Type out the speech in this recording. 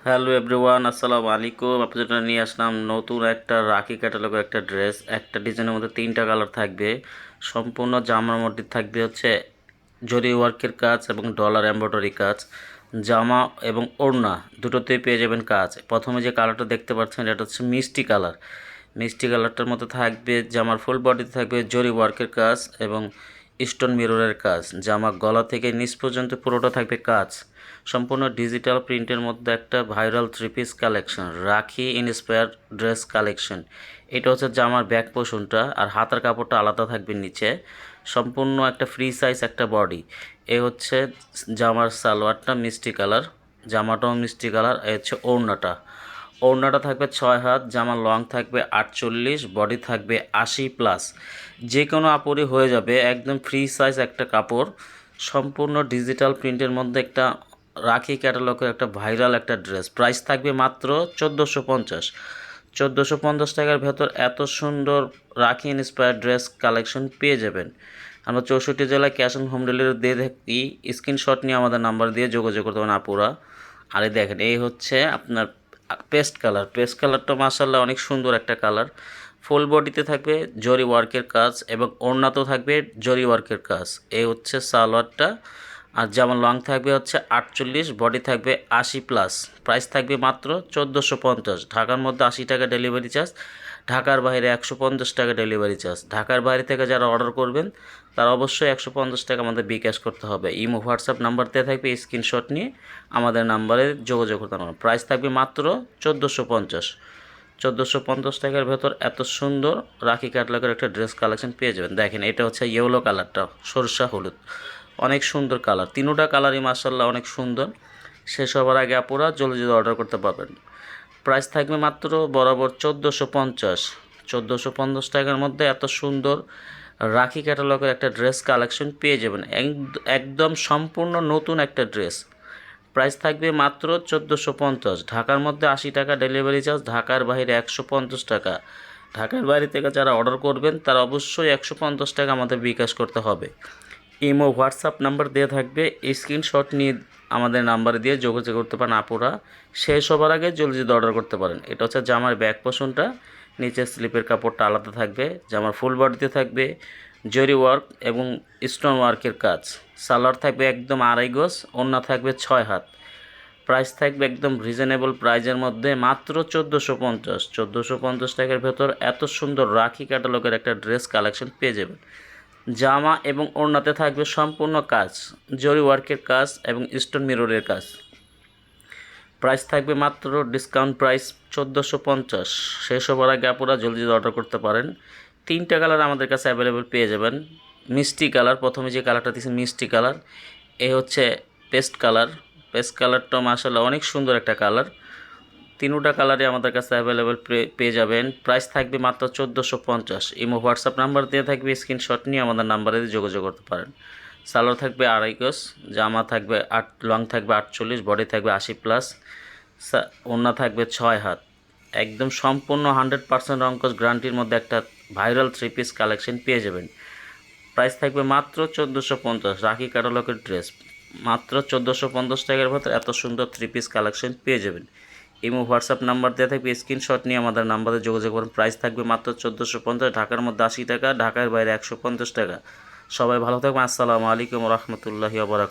Hello everyone, আসসালামু আলাইকুম। আপনাদের জন্য নিয়ে আসলাম নতুন একটা রাখি ক্যাটালগের একটা ড্রেস। একটা ডিজাইনের মধ্যে তিনটা কালার থাকবে। সম্পূর্ণ জামার মধ্যে থাকবে হচ্ছে জরি ওয়ার্কের কাজ এবং ডলার এমব্রয়ডারি কাজ। জামা এবং ওড়না দুটোতেই পেয়ে যাবেন কাজ। প্রথমে যে কালারটা দেখতে পাচ্ছেন এটা হচ্ছে মিষ্টি কালার। মিষ্টি কালারটার মধ্যে থাকবে জামার ফুল বডিতে থাকবে জরি ওয়ার্কের কাজ এবং স্টোন মিররের কাজ। জামা গলা থেকে নিচ পর্যন্ত পুরোটা থাকবে কাজ। সম্পূর্ণ ডিজিটাল প্রিন্টের মধ্যে একটা ভাইরাল থ্রি পিস কালেকশন, রাখি ইন্সপায়ার্ড ড্রেস কালেকশন। এটা হচ্ছে জামার ব্যাক পোর্শনটা, আর হাতার কাপড়টা আলাদা থাকবে নিচে। সম্পূর্ণ একটা ফ্রি সাইজ একটা বডি। এ হচ্ছে জামার সালোয়ারটা মিষ্টি কালার, জামাটাও মিষ্টি কালার। এ হচ্ছে ওড়নাটা থাকবে 6 হাত, জামার লং থাকবে 48, বডি থাকবে 80+। যে কোনো কাপড়ই হয়ে যাবে, একদম ফ্রি সাইজ একটা কাপড়। সম্পূর্ণ ডিজিটাল প্রিন্টের মধ্যে একটা রাখি ক্যাটালগের একটা ভাইরাল একটা ড্রেস। প্রাইস থাকবে মাত্র 1450 টাকার ভেতর এত সুন্দর রাখি ইন্সপায়ার্ড ড্রেস কালেকশন পেয়ে যাবেন। আমরা 64 জেলায় ক্যাশ অন হোম ডেলিভারি দিয়ে থাকি। স্ক্রিনশট নিয়ে আমাদের নাম্বার দিয়ে যোগাযোগ করতে পারেন আপুরা। আর এই দেখেন, এই হচ্ছে আপনার পেস্ট কালারটা মাশাআল্লাহ অনেক সুন্দর একটা কালার। ফুল বডিতে থাকবে জরি ওয়ার্কের কাজ এবং ওড়নাতেও থাকবে জরি ওয়ার্কের কাজ। এই হচ্ছে সালোয়ারটা। আর যেমন লং থাকবে হচ্ছে 48, বডি থাকবে 80+। প্রাইস থাকবে মাত্র 1450। ঢাকার মধ্যে 80 টাকা ডেলিভারি চার্জ, ঢাকার বাইরে 150 টাকা ডেলিভারি চার্জ। ঢাকার বাইরে থেকে যারা অর্ডার করবেন তারা অবশ্যই 150 টাকা আমাদের বিকাশ করতে হবে। ইমো হোয়াটসঅ্যাপ নাম্বার দেওয়া থাকবে, স্ক্রিনশট নিয়ে আমাদের নাম্বারে যোগাযোগ করতে হবে। প্রাইস থাকবে মাত্র 1450 টাকার ভেতর এত সুন্দর রাখি ক্যাটালগের একটা ড্রেস কালেকশন পেয়ে যাবেন। দেখেন, এটা হচ্ছে ইয়েলো কালারটা, সরষা হলুদ, অনেক সুন্দর কালার। তিনোটা কালারই মাশাআল্লাহ অনেক সুন্দর। শেষ হবার আগে আপুরা জলদি অর্ডার করতে পারবেন। প্রাইস থাকবে মাত্র বরাবর 1450 টাকার মধ্যে এত সুন্দর রাখি ক্যাটালগের একটা ড্রেস কালেকশন পেয়ে যাবেন। একদম সম্পূর্ণ নতুন একটা ড্রেস। প্রাইস থাকবে মাত্র 1450। ঢাকার মধ্যে 80 টাকা ডেলিভারি চার্জ, ঢাকার বাইরে 150 টাকা। ঢাকার বাইরে থেকে যারা অর্ডার করবেন তারা অবশ্যই 150 টাকা আমাদের বিকাশ করতে হবে। ইমো হোয়াটসঅ্যাপ নাম্বার দেওয়া থাকবে, স্ক্রিনশট নিয়ে আমাদের নাম্বারে দিয়ে যোগাযোগ করতে পারেন আপুরা। শেষ হবার আগে জলদি অর্ডার করতে পারেন। এটা হচ্ছে জামার ব্যাক পোর্শনটা, নিচে স্লিপের কাপড়টা আলাদা থাকবে। জামার ফুল বডিতে থাকবে জরি ওয়ার্ক এবং স্টোন ওয়ার্কের কাজ। সালোয়ার থাকবে একদম 2.5 গজ, ওড়না থাকবে 6 হাত। প্রাইস থাকবে একদম রিজনেবল প্রাইজের মধ্যে মাত্র 1450 টাকার ভেতর এত সুন্দর রাখি ক্যাটালগের একটা ড্রেস কালেকশন পেয়ে যাবেন। জামা এবং ওড়নাতে থাকবে সম্পূর্ণ কাজ, জরি ওয়ার্কের কাজ এবং স্টোন মিররের কাজ। প্রাইস থাকবে মাত্র ডিসকাউন্ট প্রাইস 1450। শেষ হবার আগে আপুরা জলদি অর্ডার করতে পারেন। তিনটা কালার আমাদের কাছে অ্যাভেলেবেল পেয়ে যাবেন। মিষ্টি কালার, প্রথমে যে কালারটা দিয়েছি মিষ্টি কালার। এ হচ্ছে পেস্ট কালারটা মাশাআল্লাহ অনেক সুন্দর একটা কালার। তিনোটা কালারই আমাদের কাছে অ্যাভেলেবেল পেয়ে যাবেন। প্রাইস থাকবে মাত্র 1450। ইমো হোয়াটসঅ্যাপ নাম্বার দেওয়া থাকবে, স্ক্রিনশট নিয়ে আমাদের নাম্বারে যোগাযোগ করতে পারেন। সালোয়ার থাকবে 2.5 গজ, জামা থাকবে লং থাকবে 48, বডি থাকবে 80+। ওড়না থাকবে 6 হাত। একদম সম্পূর্ণ 100% রংকশ গ্যারান্টির মধ্যে একটা ভাইরাল থ্রি পিস কালেকশন পেয়ে যাবেন। প্রাইস থাকবে মাত্র 1450। রাখি ক্যাটালগের ড্রেস মাত্র 1450 টাকার ভেতর এত সুন্দর থ্রি পিস কালেকশন পেয়ে যাবেন। ইমো হোয়াটসঅ্যাপ নাম্বার দেওয়া থাকবে, স্ক্রিনশট নিয়ে আমাদের নাম্বারে যোগাযোগ করুন। প্রাইস থাকবে মাত্র 1450। ঢাকার মধ্যে 80 টাকা, ঢাকার বাইরে 150 টাকা। সবাই ভালো থাকবেন। আসসালামু আলাইকুম রহমতুল্লাহি ওয়া বারাকাতুহু।